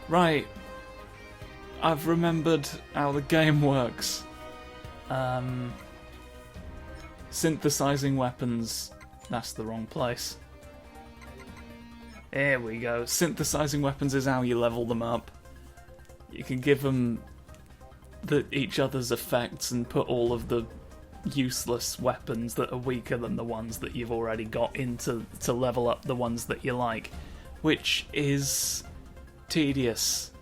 Right. I've remembered how the game works. Synthesizing weapons. That's the wrong place. There we go. Synthesizing weapons is how you level them up. You can give them each other's effects and put all of the useless weapons that are weaker than the ones that you've already got into to level up the ones that you like, which is tedious.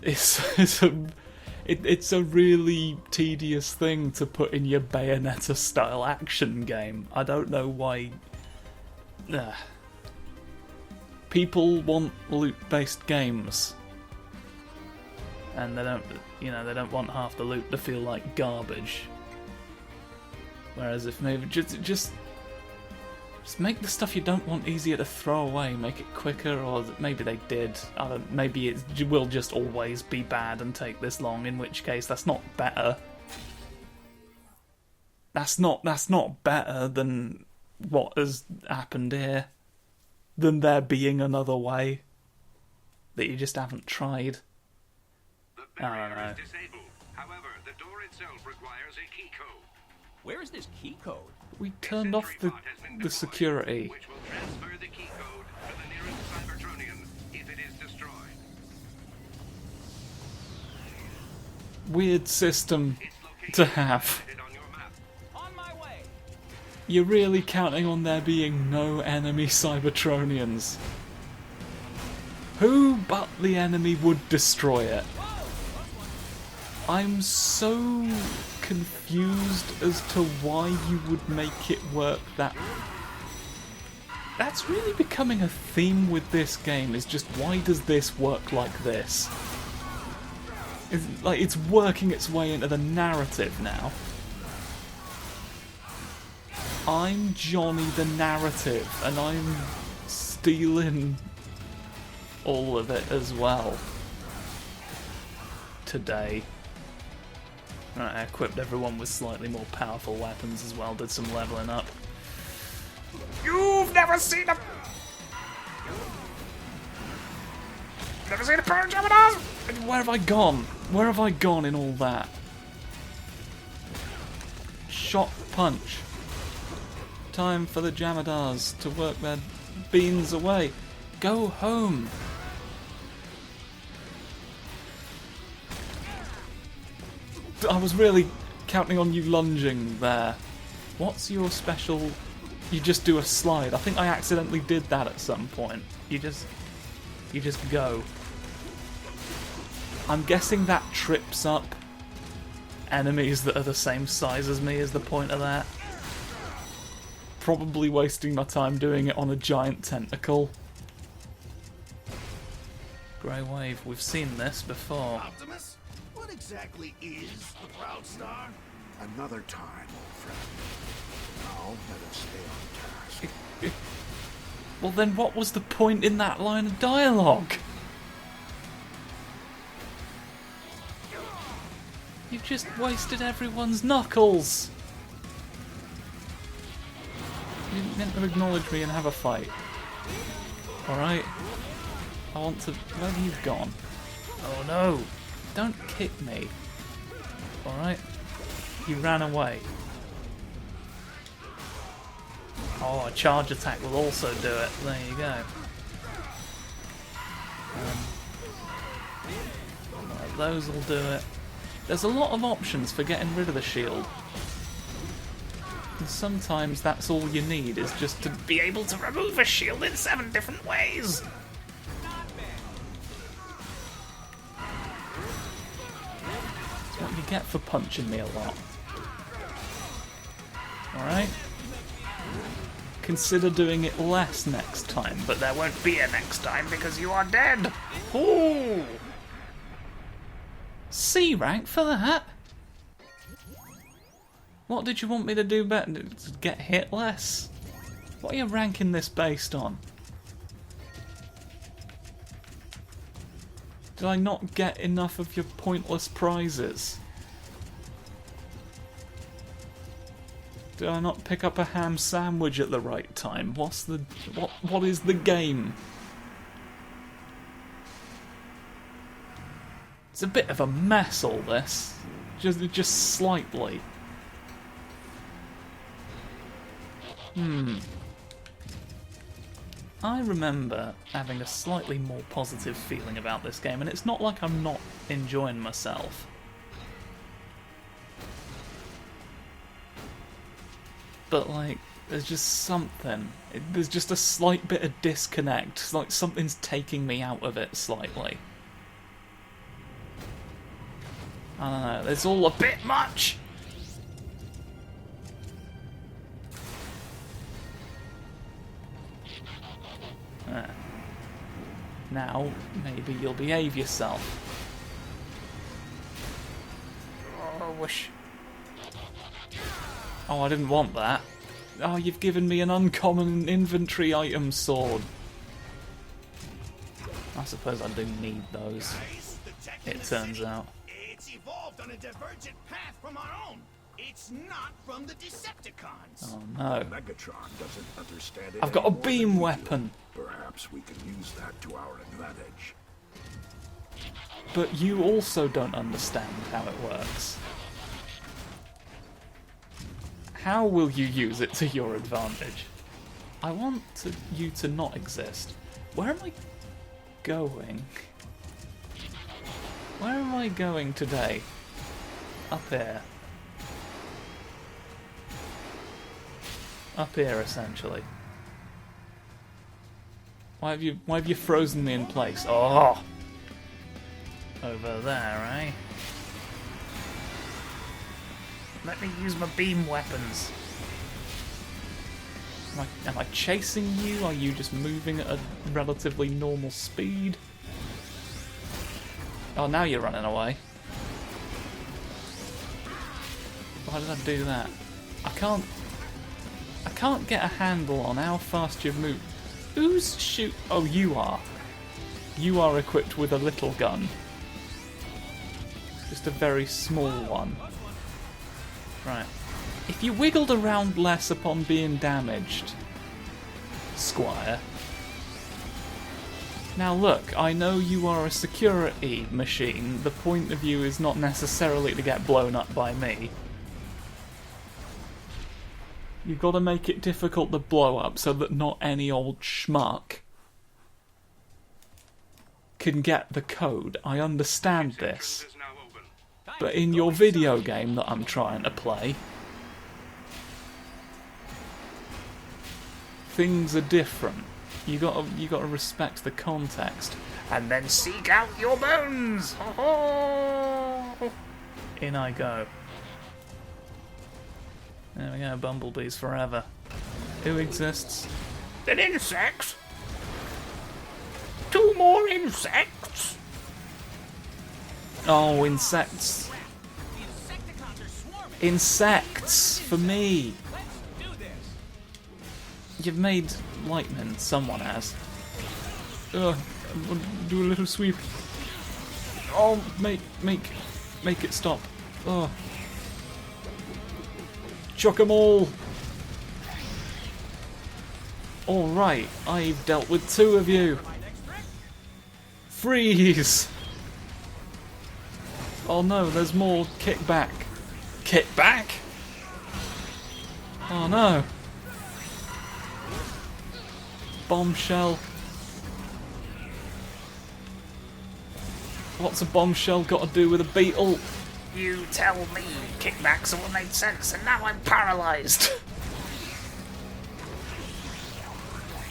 It's a really tedious thing to put in your Bayonetta style action game. I don't know why. People want loot-based games, and they don't want half the loot to feel like garbage. Whereas if maybe just make the stuff you don't want easier to throw away, make it quicker, or maybe they did. Maybe it will just always be bad and take this long. In which case, that's not better. That's not better than what has happened here. Than there being another way that you just haven't tried. The barrier is disabled. However, the door itself requires a key code. Where is this key code? We turned off the security. Which will transfer the key code to the nearest Cybertronian if it is destroyed. Weird system to have. On your map. On my way. You're really counting on there being no enemy Cybertronians. Who but the enemy would destroy it? I'm so confused as to why you would make it work that... That's really becoming a theme with this game, is just why does this work like this? It's working its way into the narrative now. I'm Johnny the narrative, and I'm stealing all of it as well. Today. Right, I equipped everyone with slightly more powerful weapons as well, did some leveling up. You've never seen a... Never seen a pair of Geminis? Where have I gone? Where have I gone in all that? Shot punch. Time for the Jamadars to work their beans away. Go home. I was really counting on you lunging there. What's your special... You just do a slide. I think I accidentally did that at some point. You just go. I'm guessing that trips up enemies that are the same size as me is the point of that. Probably wasting my time doing it on a giant tentacle. Grey Wave, we've seen this before. Optimus? What exactly is the Proud Star? Another time, old friend. Now let us stay on task. Well then what was the point in that line of dialogue? You've just wasted everyone's knuckles! You didn't meant to acknowledge me and have a fight. Alright? I want to... Where have you gone? Oh no! Don't kick me. Alright? You ran away. Oh, a charge attack will also do it. There you go. Those will do it. There's a lot of options for getting rid of the shield. And sometimes that's all you need, is just to be able to remove a shield in 7 different ways. That's what you get for punching me a lot. Alright? Consider doing it less next time, but there won't be a next time because you are dead! Ooh! C rank for that? What did you want me to do better? Get hit less? What are you ranking this based on? Did I not get enough of your pointless prizes? Did I not pick up a ham sandwich at the right time? What is the game? It's a bit of a mess, all this. Just slightly. I remember having a slightly more positive feeling about this game, and it's not like I'm not enjoying myself. But, like, there's just something. There's just a slight bit of disconnect. It's like something's taking me out of it slightly. I don't know, it's all a bit much! Now, maybe you'll behave yourself. Oh, whoosh. Oh, I didn't want that. Oh, you've given me an uncommon inventory item sword. I suppose I do need those, it turns out. It's evolved on a divergent path from our own. It's not from the Decepticons. Oh no. Megatron doesn't understand it. I've got a any more than beam we do. weapon. Perhaps we can use that to our advantage. But you also don't understand how it works. How will you use it to your advantage? I want you to not exist. Where am I going? Where am I going today? Up here. Up here, essentially. Why have you frozen me in place? Oh! Over there, eh? Let me use my beam weapons. Am I chasing you? Are you just moving at a relatively normal speed? Oh, now you're running away. Why did I do that? I can't get a handle on how fast you've moved. Who's shoot? Oh, you are. You are equipped with a little gun. Just a very small one. Right. If you wiggled around less upon being damaged, Squire. Now look, I know you are a security machine. The point of view is not necessarily to get blown up by me. You've got to make it difficult to blow up so that not any old schmuck can get the code. I understand this. But in your video game that I'm trying to play, things are different. You gotta respect the context. And then seek out your bones! In I go. There we go, bumblebees forever. Who exists? An insect? 2 more insects? Oh, insects. Insects, for me. You've made lightning, someone has. Ugh, do a little sweep. Oh, make it stop. Ugh. Chuck 'em all! Alright, I've dealt with 2 of you. Freeze! Oh no, there's more kickback. Kickback? Oh no. Bombshell. What's a bombshell got to do with a beetle? You tell me. Kickbacks all made sense, and now I'm paralysed.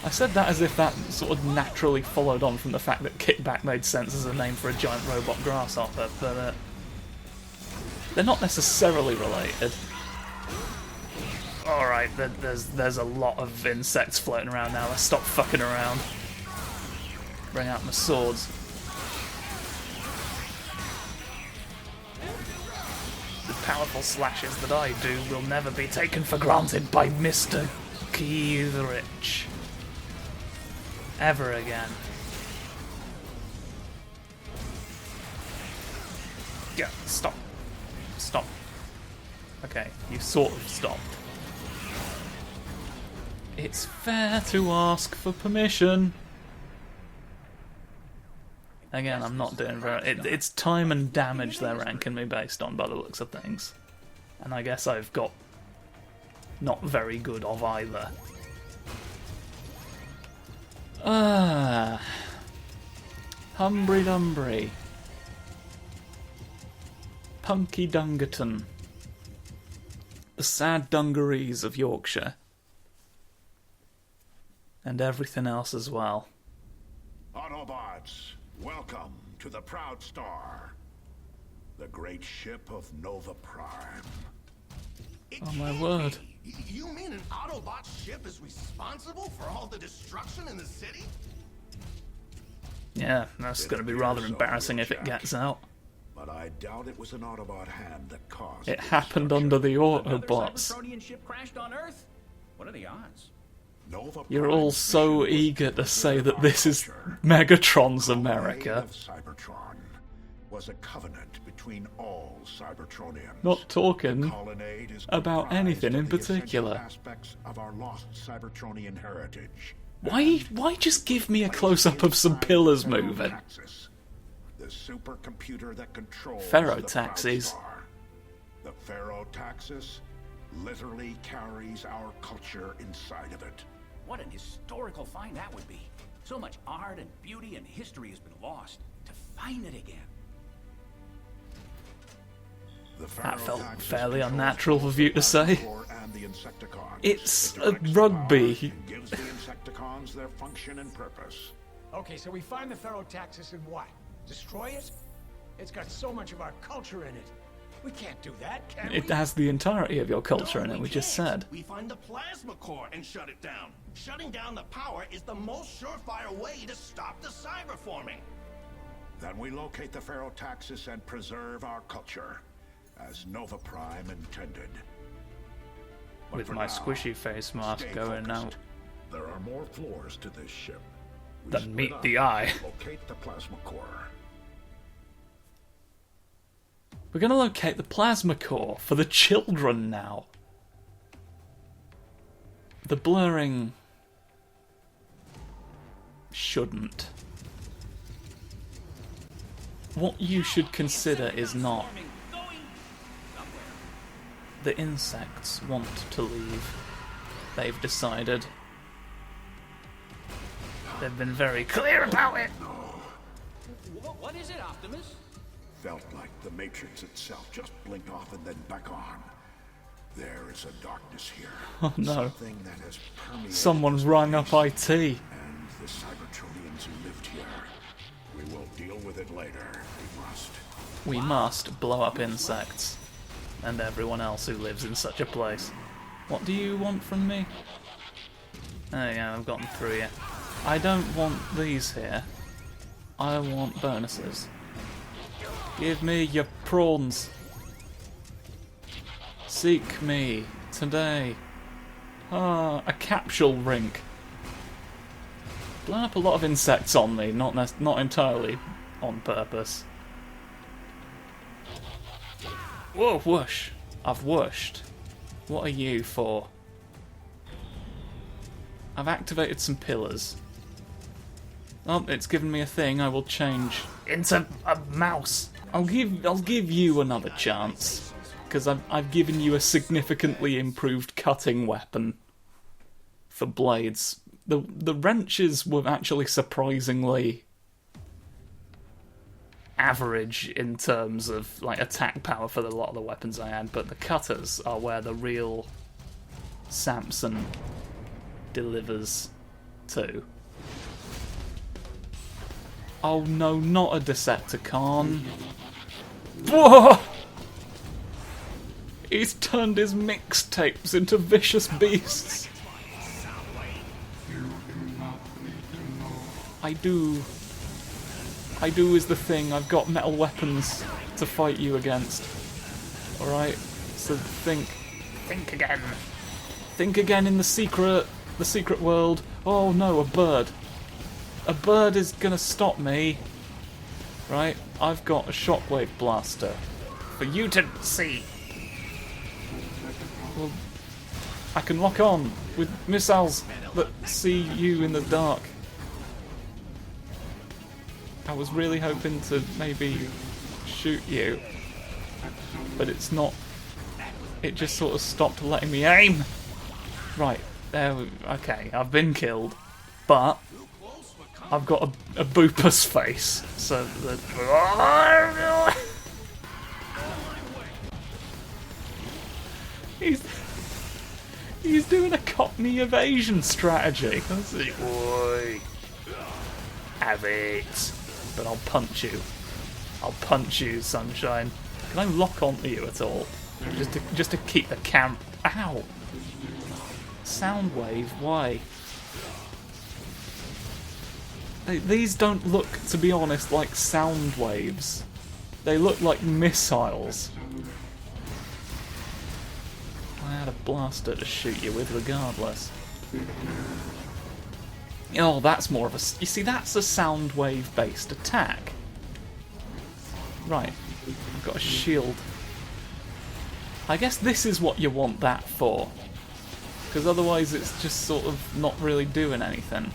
I said that as if that sort of naturally followed on from the fact that kickback made sense as a name for a giant robot grasshopper, but they're not necessarily related. Alright, there's a lot of insects floating around now. Let's stop fucking around. Bring out my swords. The powerful slashes that I do will never be taken for granted by Mr. Keithrich. Ever again. Yeah, stop. Stop. Okay, you sort of stopped. It's fair to ask for permission. Again, I'm not doing very... It's time and damage they're ranking me based on, by the looks of things. And I guess I've got not very good of either. Humbry Dumbry. Punky Dungerton. The sad dungarees of Yorkshire. And everything else as well. Autobots, welcome to the Proud Star, the great ship of Nova Prime. Oh my word. You mean an Autobot ship is responsible for all the destruction in the city? Yeah, that's going to be rather embarrassing if it gets out. But I doubt it was an Autobot hand that caused It the happened destruction. under the Another Autobots. Cybertronian ship crashed on Earth? What are the odds? Nova You're Prime's all so mission was eager to say preserve that our this is culture. Megatron's The America. of Cybertron was a covenant between all Cybertronians. Not The talking colonnade is about comprised anything of in the essential particular. aspects of our lost Cybertronian heritage. Why just give me a close-up of some pillars moving? Ferrotaxis, the supercomputer that controls Ferrotaxis. the Proud Star. The ferrotaxis literally carries our culture inside of it. What an historical find that would be. So much art and beauty and history has been lost. To find it again. The That felt ferrotaxis fairly controls unnatural both for you the to say. Plasmacore and the Insecticons. It's It a directs the rugby. power and gives the Insecticons their function and purpose. Okay, so we find the ferrotaxis and what? Destroy it? It's got so much of our culture in it. We can't do that, can we? It has the entirety of your culture in it, we just said. We find the plasma core and shut it down. Shutting down the power is the most surefire way to stop the cyber forming. Then we locate the ferrotaxis and preserve our culture, as Nova Prime intended. But With for my now, squishy face mask stay going focused. out. There are more floors to this ship. We Than split meet up the eye. and locate the plasma core. We're going to locate the plasma core for the children now. The blurring shouldn't. What you should consider is not the insects want to leave. They've decided. They've been very clear about it. What is it, Optimus? Felt like the Matrix itself just blinked off and then back on. There is a darkness here. Oh no. Something that has permeated Someone's rung up IT. and the Cybertronians who lived here. We will deal with it later. We must. We must blow up insects. And everyone else who lives in such a place. What do you want from me? Oh yeah, I've gotten through yet. I don't want these here. I want bonuses. Give me your prawns. Seek me today. Ah, a capsule rink. Blown up a lot of insects on me, not entirely on purpose. Whoa, whoosh. I've whooshed. What are you for? I've activated some pillars. Oh, it's given me a thing. I will change into a mouse. I'll give you another chance, because I've given you a significantly improved cutting weapon for blades. The wrenches were actually surprisingly average in terms of like attack power for a lot of the weapons I had, but the cutters are where the real Samson delivers to. Oh no, not a Decepticon. Whoa! He's turned his mixtapes into vicious beasts. I do is the thing. I've got metal weapons to fight you against. Alright? So think again. Think again in the secret world. Oh no, a bird. A bird is gonna stop me. Right? I've got a shockwave blaster for you to see. Well, I can lock on with missiles that see you in the dark. I was really hoping to maybe shoot you, but it's not. It just sort of stopped letting me aim. Right, there. Okay, I've been killed, but I've got a boopus face, so that. He's doing a Cockney evasion strategy. Oi, have it. But I'll punch you. I'll punch you, sunshine. Can I lock onto you at all? Just to keep the camp. Ow! Soundwave, why? These don't look, to be honest, like sound waves. They look like missiles. I had a blaster to shoot you with regardless. Oh, that's more of a... You see, that's a sound wave-based attack. Right. I've got a shield. I guess this is what you want that for. Because otherwise it's just sort of not really doing anything.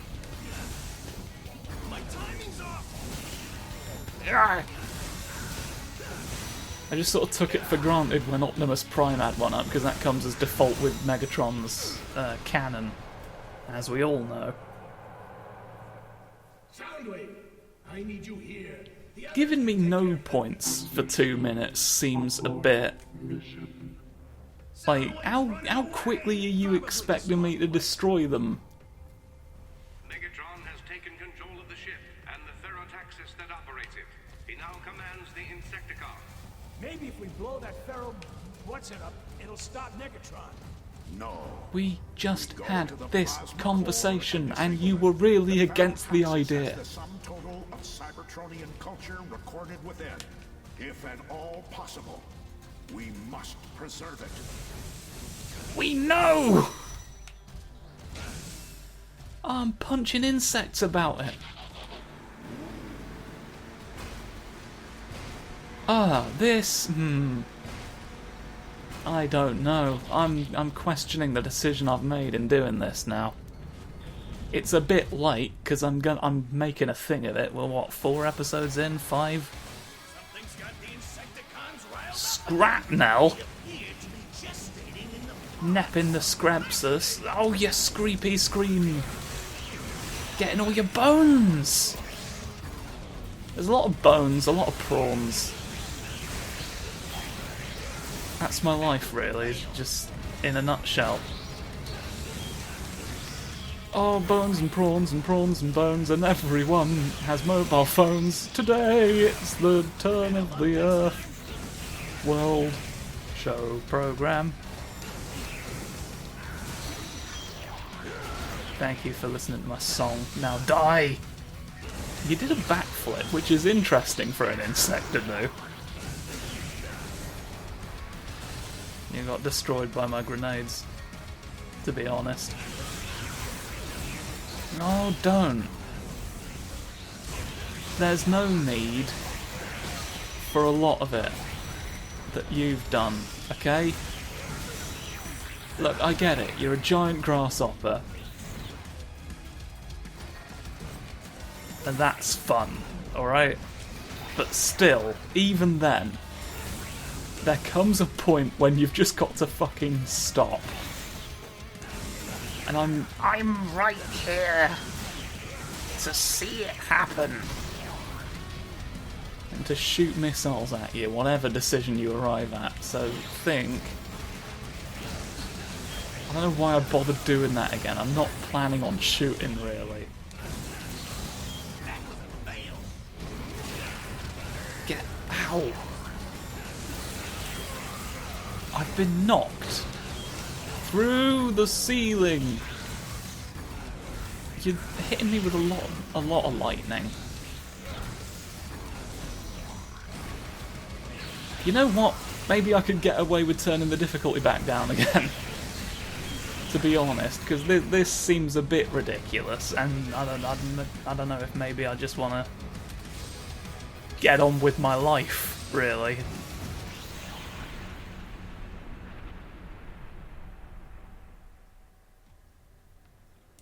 I just sort of took it for granted when Optimus Prime had one up, because that comes as default with Megatron's cannon, as we all know. Soundwave, I need you here. Giving me no points for 2 minutes seems a bit... Like, how quickly are you expecting me to destroy them? Megatron has taken control of the ship and the ferrotaxis that operates it. He now commands the Insecticon. Maybe if we blow that ferro... what's it up, it'll stop Negatron. No. We just had this conversation and you were really against the idea. The sum total of Cybertronian culture recorded within. If at all possible, we must preserve it. We know! I'm punching insects about it. This... I don't know. I'm questioning the decision I've made in doing this now. It's a bit late because I'm making a thing of it. Well, what, 4 episodes in? 5? Scrapnel. Napping the Scrampsus. Oh, you screepy scream. Getting all your bones. There's a lot of bones, a lot of prawns. That's my life, really, just in a nutshell. Oh, bones and prawns and prawns and bones, and everyone has mobile phones. Today it's the turn of the Earth World Show program. Thank you for listening to my song. Now die! You did a backflip, which is interesting for an insect to do. You got destroyed by my grenades, to be honest. No, don't. There's no need for a lot of it that you've done, okay? Look, I get it, you're a giant grasshopper. And that's fun, alright? But still, even then, there comes a point when you've just got to fucking stop. And I'm right here to see it happen. And to shoot missiles at you, whatever decision you arrive at. So think... I don't know why I bothered doing that again. I'm not planning on shooting, really. Get out! I've been knocked through the ceiling. You're hitting me with a lot of lightning. You know what? Maybe I could get away with turning the difficulty back down again. To be honest, because this seems a bit ridiculous, and I don't know if maybe I just want to get on with my life, really.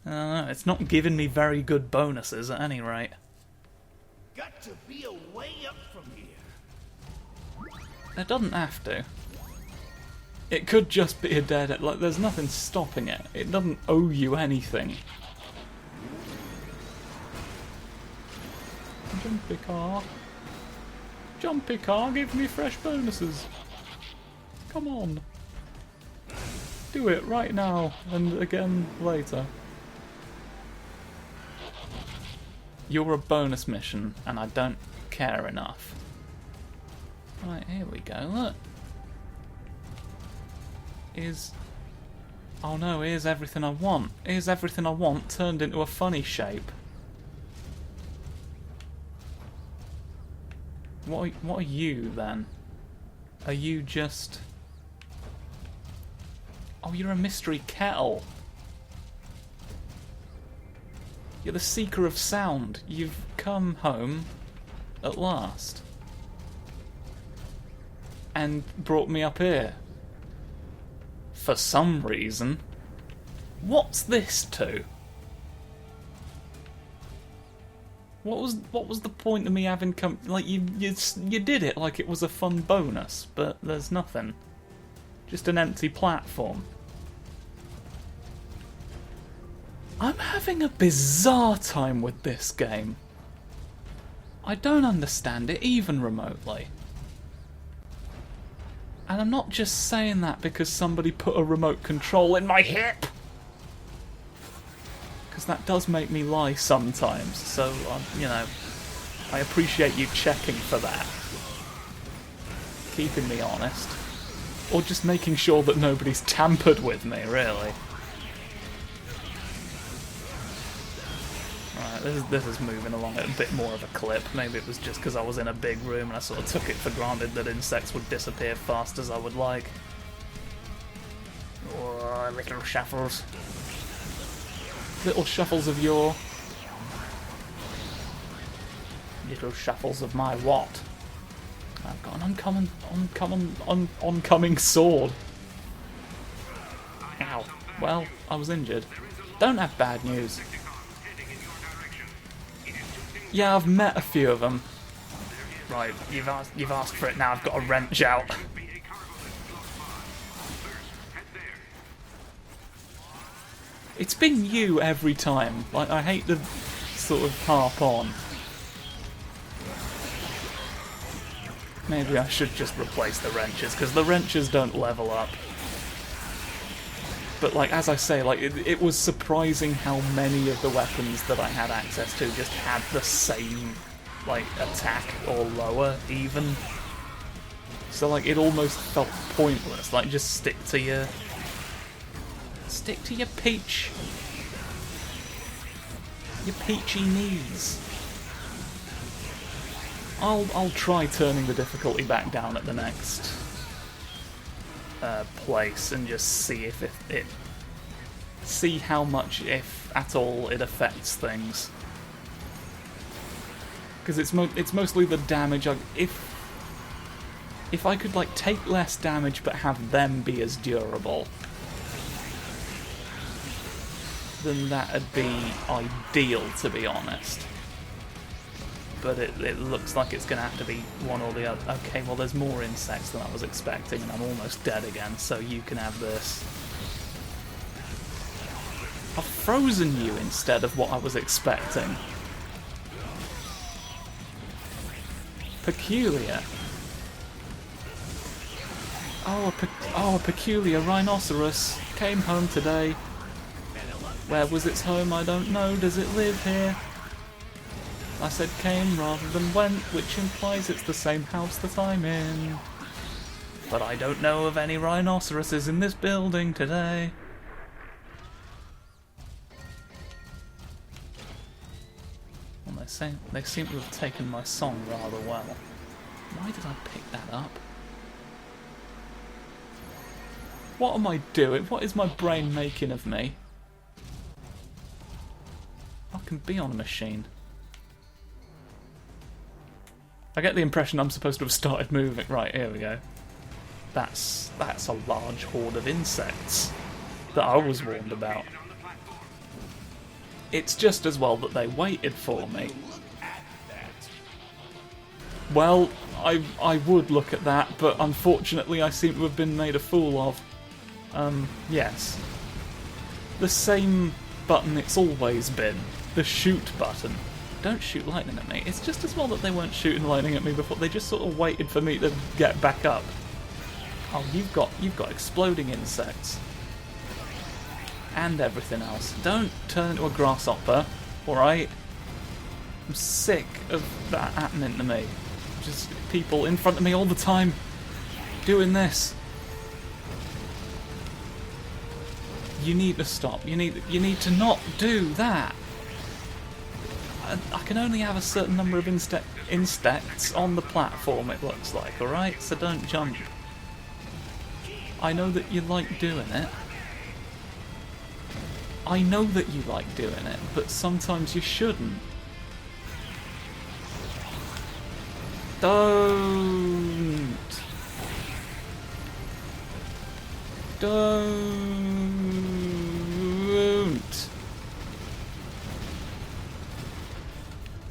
I don't know, it's not giving me very good bonuses at any rate. got to be a way up from here. It doesn't have to. It could just be a dead end. Like, there's nothing stopping it. It doesn't owe you anything. Jumpy car. Jumpy car, give me fresh bonuses. Come on. Do it right now, and again later. You're a bonus mission, and I don't care enough. Right, here we go, look. Oh no, here's everything I want. Here's everything I want turned into a funny shape. What are you, then? Are you just... Oh, you're a mystery kettle. You're the seeker of sound. You've come home at last. And brought me up here. For some reason. What's this to? What was the point of me having come... Like, you did it like it was a fun bonus, but there's nothing. Just an empty platform. I'm having a bizarre time with this game. I don't understand it even remotely. And I'm not just saying that because somebody put a remote control in my hip! Because that does make me lie sometimes, so, you know, I appreciate you checking for that. Keeping me honest. Or just making sure that nobody's tampered with me, really. Right, this is moving along at a bit more of a clip. Maybe it was just because I was in a big room and I sort of took it for granted that insects would disappear fast as I would like. Oh, little shuffles. Little shuffles of your... Little shuffles of my what? I've got an oncoming sword. Ow. Well, I was injured. Don't have bad news. Yeah, I've met a few of them. Right, you've asked for it now. I've got a wrench out. It's been you every time. Like, I hate to sort of harp on. Maybe I should just replace the wrenches, because the wrenches don't level up. But, like, as I say, like, it was surprising how many of the weapons that I had access to just had the same, like, attack or lower, even. So, like, it almost felt pointless. Like, just stick to your peach. Your peachy knees. I'll try turning the difficulty back down at the next place and just see if it see how much, if at all, it affects things. Because it's mostly the damage. If I could like take less damage but have them be as durable, then that'd be ideal, to be honest. But it looks like it's going to have to be one or the other. Okay, well there's more insects than I was expecting and I'm almost dead again, so you can have this. I've frozen you instead of what I was expecting. Peculiar. Oh, a peculiar rhinoceros came home today. Where was its home? I don't know. Does it live here? I said came rather than went, which implies it's the same house that I'm in. But I don't know of any rhinoceroses in this building today. Well, they seem to have taken my song rather well. Why did I pick that up? What am I doing? What is my brain making of me? I can be on a machine. I get the impression I'm supposed to have started moving. Right, here we go. That's a large horde of insects that I was warned about. It's just as well that they waited for me. Well, I would look at that, but unfortunately I seem to have been made a fool of. Yes. The same button it's always been. The shoot button. Don't shoot lightning at me. It's just as well that they weren't shooting lightning at me before. They just sort of waited for me to get back up. Oh, you've got exploding insects. And everything else. Don't turn into a grasshopper, alright? I'm sick of that happening to me. Just people in front of me all the time doing this. You need to stop. You need to not do that. I can only have a certain number of insects on the platform, it looks like, alright? So don't jump. I know that you like doing it. I know that you like doing it, but sometimes you shouldn't. Don't.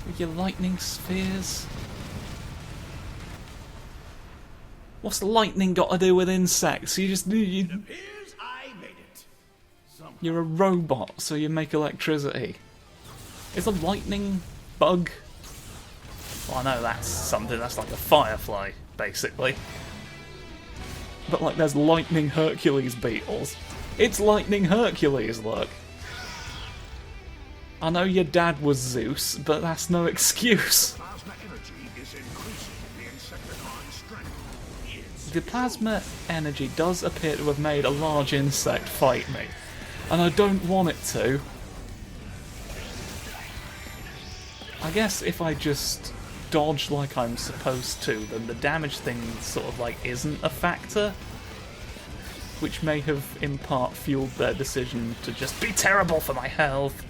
With your lightning spheres? What's lightning got to do with insects? You're a robot, so you make electricity. Is a lightning bug? Well, I know that's something, that's like a firefly, basically. But like there's lightning Hercules beetles. It's lightning Hercules, look. I know your dad was Zeus, but that's no excuse. Plasma energy is increasing the Insecticon strength. The plasma energy does appear to have made a large insect fight me. And I don't want it to. I guess if I just dodge like I'm supposed to, then the damage thing sort of like isn't a factor. Which may have in part fueled their decision to just be terrible for my health.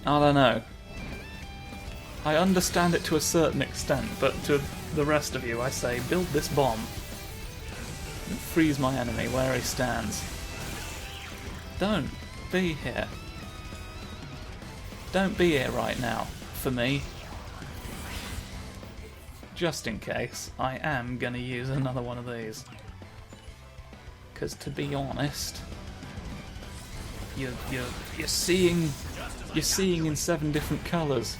I don't know. I understand it to a certain extent, but to the rest of you I say, build this bomb. Freeze my enemy where he stands. Don't be here. Don't be here right now, for me. Just in case, I am gonna use another one of these. Because to be honest, you're seeing in 7 different colours.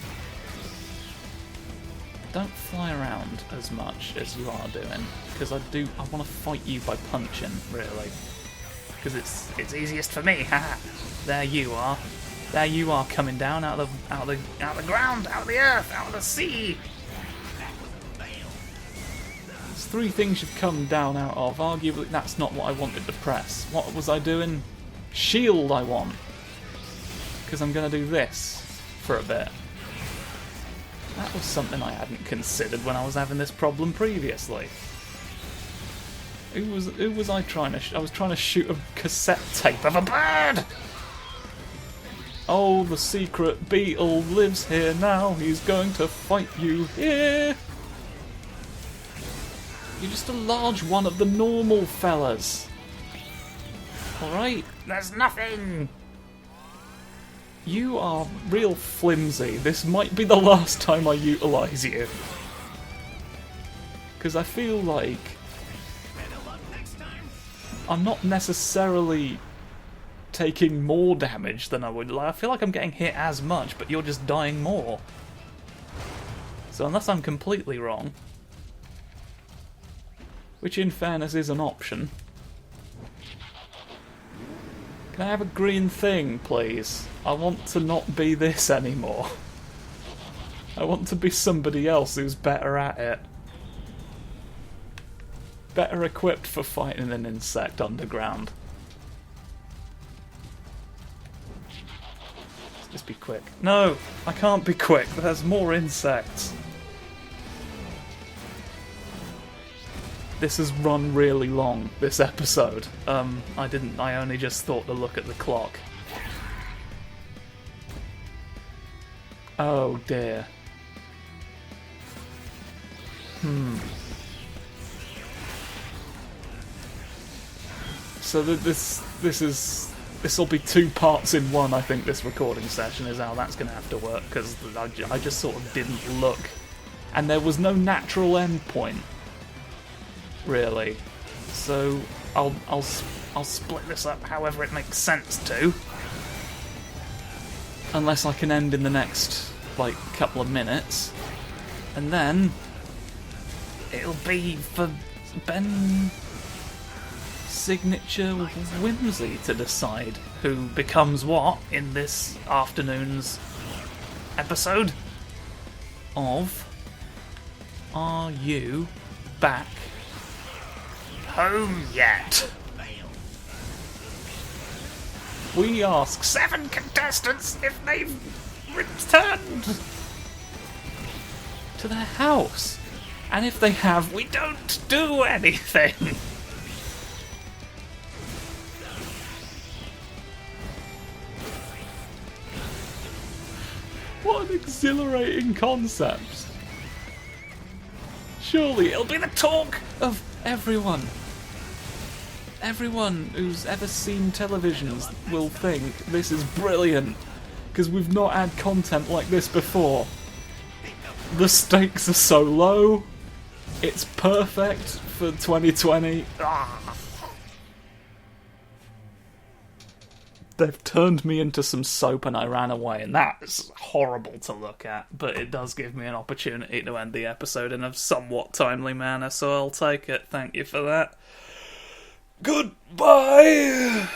Don't fly around as much as you are doing, because I want to fight you by punching, really. Because it's easiest for me. Haha. There you are. There you are, coming down out of the ground, out of the earth, out of the sea. There's 3 things you've come down out of. Arguably, that's not what I wanted to press. What was I doing? Shield, I want. Because I'm going to do this for a bit. That was something I hadn't considered when I was having this problem previously. Who was I trying to? I was trying to shoot a cassette tape of a bird. Oh, the secret beetle lives here now. He's going to fight you here. You're just a large one of the normal fellas. All right, there's nothing. You are real flimsy. This might be the last time I utilise you. Because I feel like I'm not necessarily taking more damage than I would. I feel like I'm getting hit as much, but you're just dying more. So unless I'm completely wrong, which in fairness is an option, can I have a green thing, please? I want to not be this anymore. I want to be somebody else who's better at it. Better equipped for fighting an insect underground. Let's just be quick. No! I can't be quick. There's more insects. This has run really long, this episode. I only just thought to look at the clock. Oh dear. So this is this will be 2 parts in one, I think, this recording session is how that's going to have to work, because I just sort of didn't look. And there was no natural end point, really. So I'll split this up however it makes sense to. Unless I can end in the next, like, couple of minutes. And then it'll be for Ben signature whimsy to decide who becomes what in this afternoon's episode of Are You Back Home Yet? We ask 7 contestants if they've returned to their house, and if they have, we don't do anything. What an exhilarating concept. Surely it'll be the talk of everyone. Everyone who's ever seen televisions will think this is brilliant, because we've not had content like this before. The stakes are so low, it's perfect for 2020. They've turned me into some soap and I ran away, and that's horrible to look at, but it does give me an opportunity to end the episode in a somewhat timely manner, so I'll take it. Thank you for that. Goodbye!